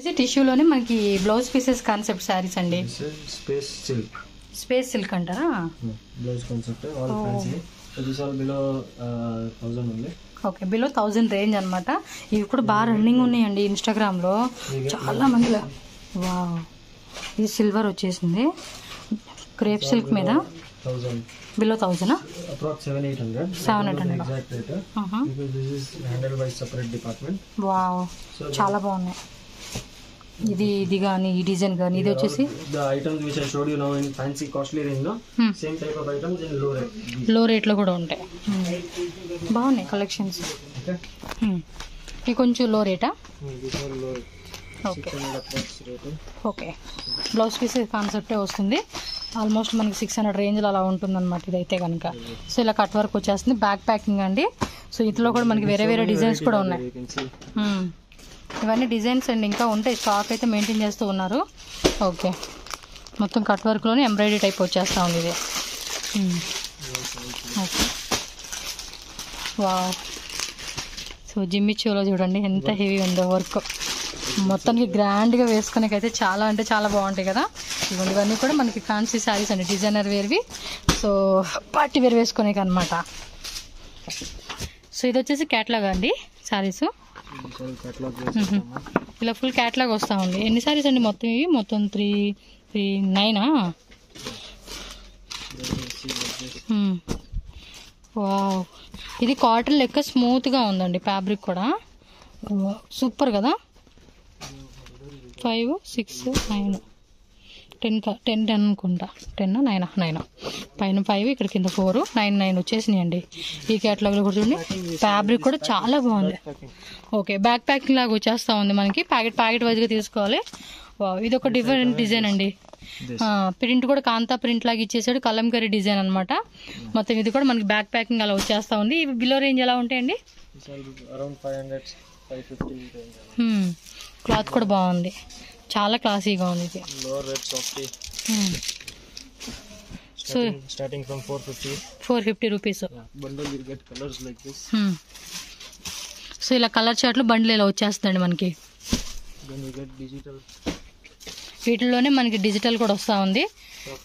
ఇది టిష్యూలోనే మనకి బ్లౌజ్ పీసెస్ కాన్సెప్ట్ శారీస్ అండి. స్పేస్ సిల్క్ అంటారా? ఓకే, బిలో 1000 రేంజ్ అనమాట. ఇవి కూడా బాగా రన్నింగ్ ఉన్నాయండి ఇన్స్టాగ్రామ్లో చాలా మంది. వావ్, ఇది సిల్వర్ వచ్చేసింది క్రేప్ సిల్క్ మీద. బిలో 1000 700. వావ్, చాలా బాగున్నాయి. ఇది కానీ ఈ డిజైన్ కానీ. ఇది వచ్చేసి లో రేట్లో కూడా ఉంటాయి. బాగున్నాయి కలెక్షన్స్. ఇవి కొంచెం లో రేటా? ఓకే ఓకే, బ్లౌజ్ పీస్ కాన్సెప్టే వస్తుంది. ఆల్మోస్ట్ మనకి 600 రేంజ్లో అలా ఉంటుంది అనమాట ఇదైతే కనుక. సో ఇలా కట్ వర్క్ వచ్చేస్తుంది. బ్యాక్ ప్యాకింగ్ అండి. సో ఇందులో కూడా మనకి వేరే డిజైన్స్ కూడా ఉన్నాయి. ఇవన్నీ డిజైన్స్ అండి, ఇంకా ఉంటాయి. స్టాక్ అయితే మెయింటైన్ చేస్తూ ఉన్నారు. ఓకే, మొత్తం కట్ వర్క్లోనే ఎంబ్రాయిడరీ టైప్ వచ్చేస్తూ ఉంది ఇది. Okay, wow. సో జిమ్మి చోలో చూడండి ఎంత హెవీ ఉందో వర్క్. మొత్తానికి గ్రాండ్గా వేసుకునేకైతే చాలా అంటే చాలా బాగుంటాయి కదా. ఇవన్నీ కూడా మనకి ఫ్యాన్సీ శారీస్ అండి, డిజైనర్ వేర్వి. సో పార్టీ వేర్ వేసుకునేకి అనమాట. సో ఇది వచ్చేసి క్యాట్లాగ్ అండి శారీస్. ఇలా ఫుల్ క్యాట్లాగ్ వస్తూ ఉంది. ఎన్ని శారీస్ అండి మొత్తం ఇవి? మొత్తం 9. వావ్, ఇది కాటన్ లెక్క స్మూత్గా ఉందండి ఫ్యాబ్రిక్ కూడా. సూపర్ కదా. 5, 6, 9, 10 అనుకుంటా. 10, 9 పైన 5, ఇక్కడ కింద 4, 9 వచ్చేసినాయండి ఈ క్యాటలాగ్లో కూడా. చూడండి ఫ్యాబ్రిక్ కూడా చాలా బాగుంది. ఓకే, బ్యాక్ ప్యాకింగ్ లాగా వచ్చేస్తూ ఉంది మనకి. ప్యాకెట్ వైజ్గా తీసుకోవాలి. ఇది ఒక డిఫరెంట్ డిజైన్ అండి. ప్రింట్ కూడా కాంతా ప్రింట్ లాగా ఇచ్చేసాడు, కలంకరీ డిజైన్ అనమాట. మొత్తం ఇది కూడా మనకి బ్యాక్ ప్యాకింగ్ అలా వచ్చేస్తూ ఉంది. ఇవి బిలో రేంజ్ ఎలా ఉంటాయండి? క్లాత్ కూడా బాగుంది, చాలా క్లాసీగా ఉంది ఇది. So starting from 450 rupees. So ఇలా కలర్ చార్ట్లు బండిల్ ఇలా వచ్చేస్తుందండి మనకి. వీటిలోనే మనకి డిజిటల్ కూడా వస్తూ ఉంది.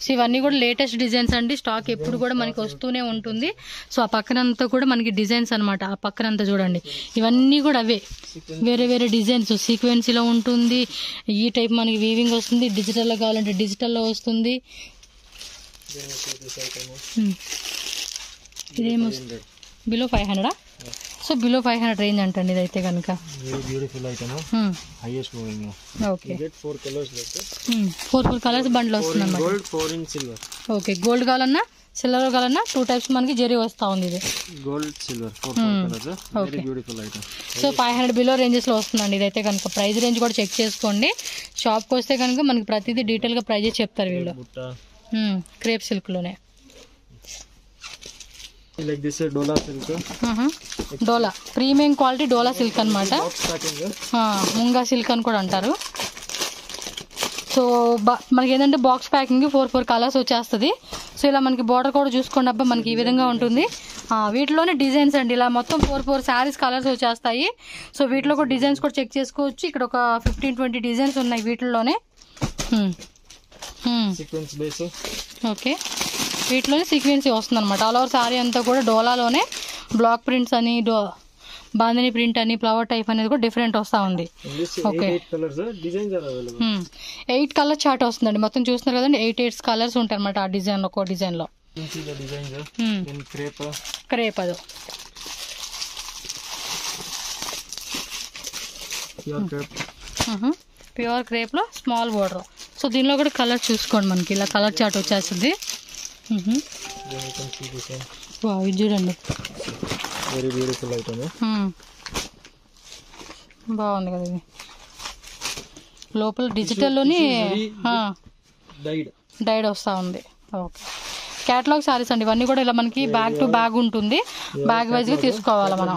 సో ఇవన్నీ కూడా లేటెస్ట్ డిజైన్స్ అండి. స్టాక్ ఎప్పుడు కూడా మనకి వస్తూనే ఉంటుంది. సో ఆ పక్కనంతా కూడా మనకి డిజైన్స్ అనమాట. ఆ పక్కనంతా చూడండి, ఇవన్నీ కూడా అవే వేరే వేరే డిజైన్స్. సీక్వెన్సీలో ఉంటుంది, ఈ టైప్ మనకి వీవింగ్ వస్తుంది. డిజిటల్లో కావాలంటే డిజిటల్లో వస్తుంది. ఇదేమో బిలో 500. సో బిలో 500 రేంజ్ అంటండి ఇదైతే కనుక. Beautiful item, highest moving. Okay, 4 colours, 4 colours బండ్లు వస్తుంది అన్నమాట. Gold 4 in silver. Okay, gold కావాలన్నా సిల్వర్ కావాలన్నా 2 టైప్స్ మనకి జరీ వస్తూ ఉంది. ఇది gold silver 4 colours, very beautiful item. So 500 below ranges లో వస్తుందండి ఇదైతే కనుక. ప్రైస్ రేంజ్ కూడా చెక్ చేసుకోండి. షాప్కి వస్తే కనుక మనకి ప్రతిదీ డీటెయిల్ గా ప్రైజెస్ చెప్తారు వీళ్ళు. క్రేప్ సిల్క్ లోనే like this dola silk. Dola premium quality dola silk అనమాట. ముంగా సిల్క్ అని కూడా అంటారు. సో మనకి ఏంటంటే బాక్స్ ప్యాకింగ్ 4 కలర్స్ వచ్చేస్తుంది. సో ఇలా మనకి బోర్డర్ కూడా చూసుకోండి అబ్బా, మనకి ఈ విధంగా ఉంటుంది. వీటిలోనే డిజైన్స్ అండి, ఇలా మొత్తం 4 శారీస్ కలర్స్ వచ్చేస్తాయి. సో వీటిలో కూడా డిజైన్స్ కూడా చెక్ చేసుకోవచ్చు. ఇక్కడ ఒక 15-20 డిజైన్స్ ఉన్నాయి వీటిలోనే. ఓకే, వీటిలోనే సీక్వెన్సీ వస్తుంది అనమాట. ఆల్ ఓవర్ శారీ అంతా కూడా డోలాలోనే బ్లాక్ ప్రింట్స్ అని, బాందిని ప్రింట్ అని, ఫ్లవర్ టైప్ అనేది కూడా డిఫరెంట్ వస్తూ ఉంది. ఓకే, 8 కలర్ చార్ట్ వస్తుందండి. మొత్తం చూస్తున్నారు కదండి, 8 కలర్స్ ఉంటాయి అనమాట ఆ డిజైన్. ఒక్కో డిజైన్ లో క్రేప్ అది ప్యూర్ క్రేప్ లో స్మాల్ బోర్డర్. సో దీనిలో కూడా కలర్ చూసుకోండి, మనకి ఇలా కలర్ చార్ట్ వచ్చేస్తుంది. ఇది చూడండి, వెరీ బ్యూటిఫుల్ ఐటమ్. బాగుంది కదా ఇది. లోపల డిజిటల్లోని డైడ్ వస్తూ ఉంది. ఓకే, క్యాటలాగ్ సారీస్ అండి ఇవన్నీ కూడా. ఇలా మనకి బ్యాగ్ టు బ్యాగ్ ఉంటుంది, బ్యాగ్ వైజ్ గా తీసుకోవాలి మనం.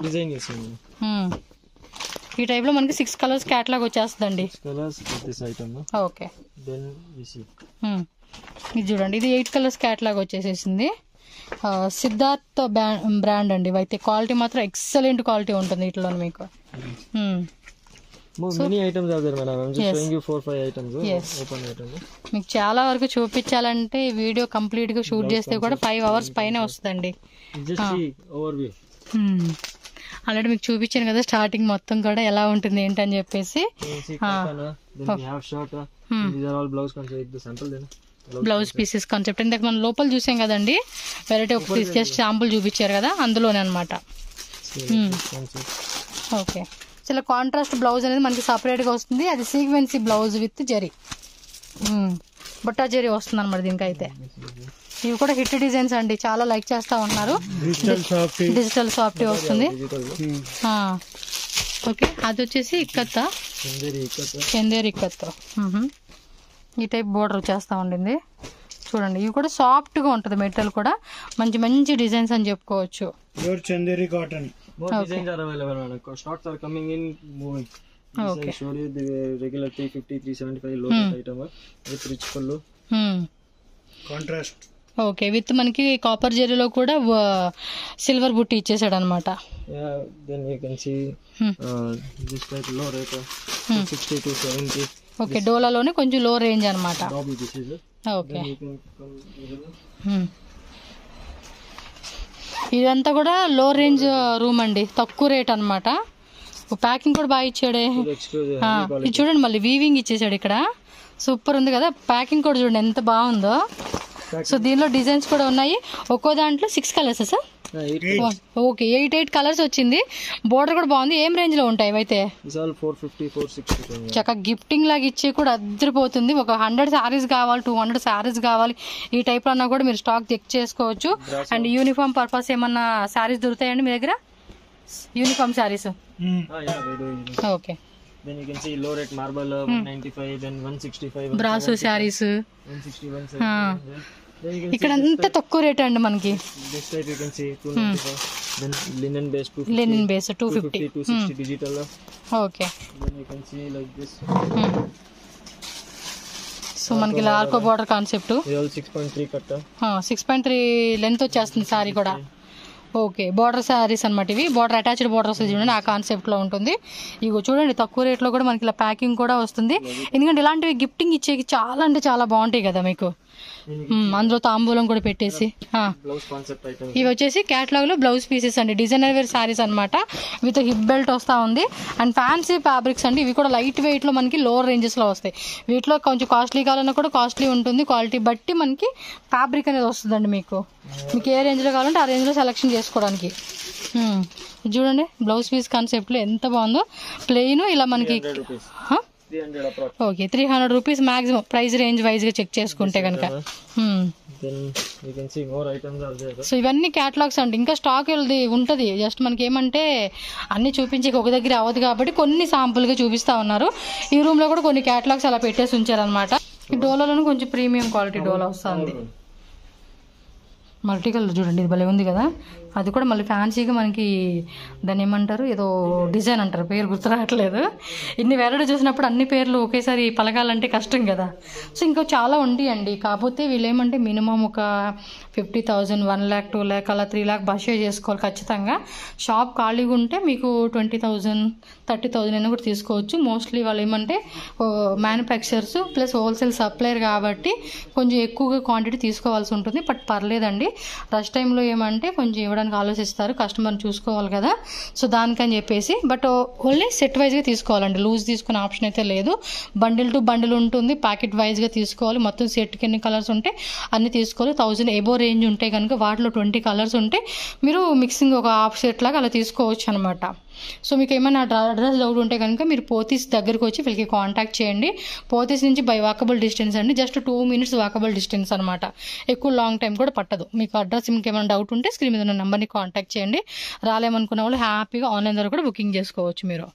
ఈ టైప్ లో మనకి 6 కలర్స్ క్యాటలాగ్ వచ్చేస్తుందండి. ఓకే, ఇది చూడండి, ఇది 8 కలర్స్ క్యాటలాగ్ వచ్చేసేసింది. సిద్ధార్థ్ బ్రాండ్ అండి. ఇవైతే క్వాలిటీ మాత్రం ఎక్సలెంట్ క్వాలిటీ ఉంటుంది వీటిలో మీకు. మీకు చాలా వరకు చూపించాలంటే వీడియో కంప్లీట్ గా షూట్ చేస్తే కూడా 5 hours పైన వస్తుందండి. ఆల్రెడీ మీకు చూపించాను కదా స్టార్టింగ్ మొత్తం కూడా ఎలా ఉంటుంది ఏంటని చెప్పేసి. బ్లౌజ్ పీసెస్ కాన్సెప్ట్ ఇందాక మనం లోపల చూసాం కదండి, variety of piece just sample చూపించారు కదా, అందులోనే అనమాట. ఓకే, చాలా కాంట్రాస్ట్ బ్లౌజ్ అనేది మనకి సపరేట్ గా వస్తుంది. అది సీక్వెన్సీ బ్లౌజ్ విత్ జరీ, బుట్టా జరీ వస్తుంది అనమాట దీనికి. అయితే ఇవి కూడా హిట్ డిజైన్స్ అండి, చాలా లైక్ చేస్తా ఉన్నారు. డిజిటల్ సాఫ్ట్ వస్తుంది. ఓకే, అది వచ్చేసి ఇక్కత్త, చందేరి ఇక్కత్త. ఈ టైప్ బోర్డర్ వచ్చేస్తా ఉండింది చూడండి. ఇవి కూడా సాఫ్ట్ గా ఉంటుంది, మెటీరియల్ కూడా మంచి మంచి డిజైన్స్ అని చెప్పుకోవచ్చు. Chanderi cotton. More designs are available. Stocks are coming in moving. Okay. I showed you the regular 350, 375 low item with rich pallu. Contrast. Okay, with మనకి కాపర్ జెరీలో కూడా సిల్వర్ బుట్టి ఇచ్చేసాడు అనమాట. Then you can see this type లో rate 60 to 70. Okay, డోలాలోనే కొంచెం low range అనమాట. ఓకే, ఇదంతా కూడా లో రేంజ్ రూమ్ అండి, తక్కువ రేట్ అనమాట. ప్యాకింగ్ కూడా బాగా ఇచ్చాడే. ఇది చూడండి, మళ్ళీ వీవింగ్ ఇచ్చేసాడు ఇక్కడ. సూపర్ ఉంది కదా, ప్యాకింగ్ కూడా చూడండి ఎంత బాగుందో. సో దీనిలో డిజైన్స్ కూడా ఉన్నాయి. ఒక్కో దాంట్లో 6 కలర్స్ సార్. ఓకే, 8 కలర్స్ వచ్చింది. బోర్డర్ కూడా బాగుంది. ఏం రేంజ్ లో ఉంటాయి అయితే? చక్కగా గిఫ్టింగ్ లాగా ఇచ్చి కూడా అద్దరిపోతుంది. ఒక 100 శారీస్ కావాలి, 200 శారీస్ కావాలి, ఈ టైప్ లో అన్నా కూడా మీరు స్టాక్ చెక్ చేసుకోవచ్చు. అండ్ యూనిఫామ్ పర్పస్ ఏమన్నా శారీస్ దొరుకుతాయండి మీ దగ్గర? Uniform saris. Okay, then you can see low rate marble 195, then 165, brasso saris. ఇక్కడ అంతా తక్కువ రేట్ అండి మనకి. this type you can see 295, then linen base 250, linen base 250, 260 digital. okay, then you can see like this. So మనకి ఇలా Arko border concept. 6.3 cut. 6.3 length వచ్చేస్తుంది sorry కూడా. Okay, border saris అనమాట ఇవి. బార్డర్ అటాచ్డ్ బార్డర్స్ చూడండి, ఆ కాన్సెప్ట్లో ఉంటుంది. ఇగో చూడండి, తక్కువ రేట్లో కూడా మనకి ఇలా ప్యాకింగ్ కూడా వస్తుంది. ఎందుకంటే ఇలాంటివి గిఫ్టింగ్ ఇచ్చేకి చాలా అంటే చాలా బాగుంటాయి కదా మీకు. అందులో తాంబూలం కూడా పెట్టేసి. ఇవి వచ్చేసి క్యాటలాగ్ లో బ్లౌజ్ పీసెస్ అండి, డిజైనర్ వేర్ శారీస్ అనమాట. విత్ హిప్ బెల్ట్ వస్తూ ఉంది. అండ్ ఫ్యాన్సీ ఫ్యాబ్రిక్స్ అండి, ఇవి కూడా లైట్ వెయిట్ లో మనకి లోవర్ రేంజెస్ లో వస్తాయి. వీటిలో కొంచెం కాస్ట్లీ కావాలన్నా కూడా కాస్ట్లీ ఉంటుంది. క్వాలిటీ బట్టి మనకి ఫ్యాబ్రిక్ అనేది వస్తుందండి. మీకు ఏ రేంజ్ లో కావాలంటే ఆ రేంజ్ లో సెలెక్షన్ చేసుకోవడానికి. చూడండి బ్లౌజ్ పీస్ కాన్సెప్ట్ లో ఎంత బాగుందో. ప్లెయిన్ ఇలా మనకి okay 300 rupees maximum price range wise గా చెక్ చేసుకుంటే కనుక. సో ఇవన్నీ క్యాటలాగ్స్ అండి, ఇంకా స్టాక్ ఉంటుంది. జస్ట్ మనకి ఏమంటే అన్ని చూపించే ఒక దగ్గర అవ్వదు కాబట్టి కొన్ని శాంపుల్ గా చూపిస్తా ఉన్నారు. ఈ రూమ్ లో కూడా కొన్ని క్యాటలాగ్స్ అలా పెట్టేసి ఉంచారనమాట. ఈ డోలాలోనూ కొంచెం ప్రీమియం క్వాలిటీ డోలా వస్తుంది. మల్టీ కలర్ చూడండి, ఇది భలే ఉంది కదా. అది కూడా మళ్ళీ ఫ్యాన్సీగా మనకి దాన్ని ఏమంటారు, ఏదో డిజైన్ అంటారు, పేరు గుర్తు రావట్లేదు. ఇన్ని వెరైటీ చూసినప్పుడు అన్ని పేర్లు ఒకేసారి పలకాలంటే కష్టం కదా. సో ఇంకా చాలా ఉంటాయండి. కాకపోతే వీళ్ళు ఏమంటే మినిమం ఒక 50,000, 1 lakh, 2 lakh అలా 3 lakh బడ్జెట్ చేసుకోవాలి ఖచ్చితంగా. షాప్ ఖాళీగా ఉంటే మీకు 20,000, 30,000 అయినా కూడా తీసుకోవచ్చు. మోస్ట్లీ వాళ్ళు ఏమంటే మ్యానుఫ్యాక్చరర్స్ ప్లస్ హోల్సేల్ సప్లయర్ కాబట్టి కొంచెం ఎక్కువగా క్వాంటిటీ తీసుకోవాల్సి ఉంటుంది. బట్ పర్లేదండి, రష్ టైంలో ఏమంటే కొంచెం ఇవ్వడానికి ఆలోచిస్తారు, కస్టమర్ని చూసుకోవాలి కదా. సో దానికని చెప్పేసి బట్ ఓన్లీ సెట్ వైజ్గా తీసుకోవాలండి, లూజ్ తీసుకునే ఆప్షన్ అయితే లేదు. బండిల్ టు బండిల్ ఉంటుంది, ప్యాకెట్ వైజ్గా తీసుకోవాలి. మొత్తం సెట్కి ఎన్ని కలర్స్ ఉంటే అన్ని తీసుకోవాలి. 1000 ఎబో రేంజ్ ఉంటే కనుక వాటిలో 20 కలర్స్ ఉంటే మీరు మిక్సింగ్ ఒక హాఫ్ సెట్ లాగా అలా తీసుకోవచ్చు అనమాట. సో మీకు ఏమైనా అడ్రస్ డౌట్ ఉంటే కనుక మీరు పోతీస్ దగ్గరకు వచ్చి వీళ్ళకి కాంటాక్ట్ చేయండి. పోతీస్ నుంచి బై వాకబుల్ డిస్టెన్స్ అండి, జస్ట్ 2 minutes వాకబుల్ డిస్టెన్స్ అనమాట. ఎక్కువ లాంగ్ టైం కూడా పట్టదు. మీకు అడ్రస్ ఇంకేమైనా డౌట్ ఉంటే స్క్రీన్ మీద ఉన్న నెంబర్ని కాంటాక్ట్ చేయండి. రాలేమనుకున్న వాళ్ళు హ్యాపీగా ఆన్లైన్ ద్వారా కూడా బుకింగ్ చేసుకోవచ్చు మీరు.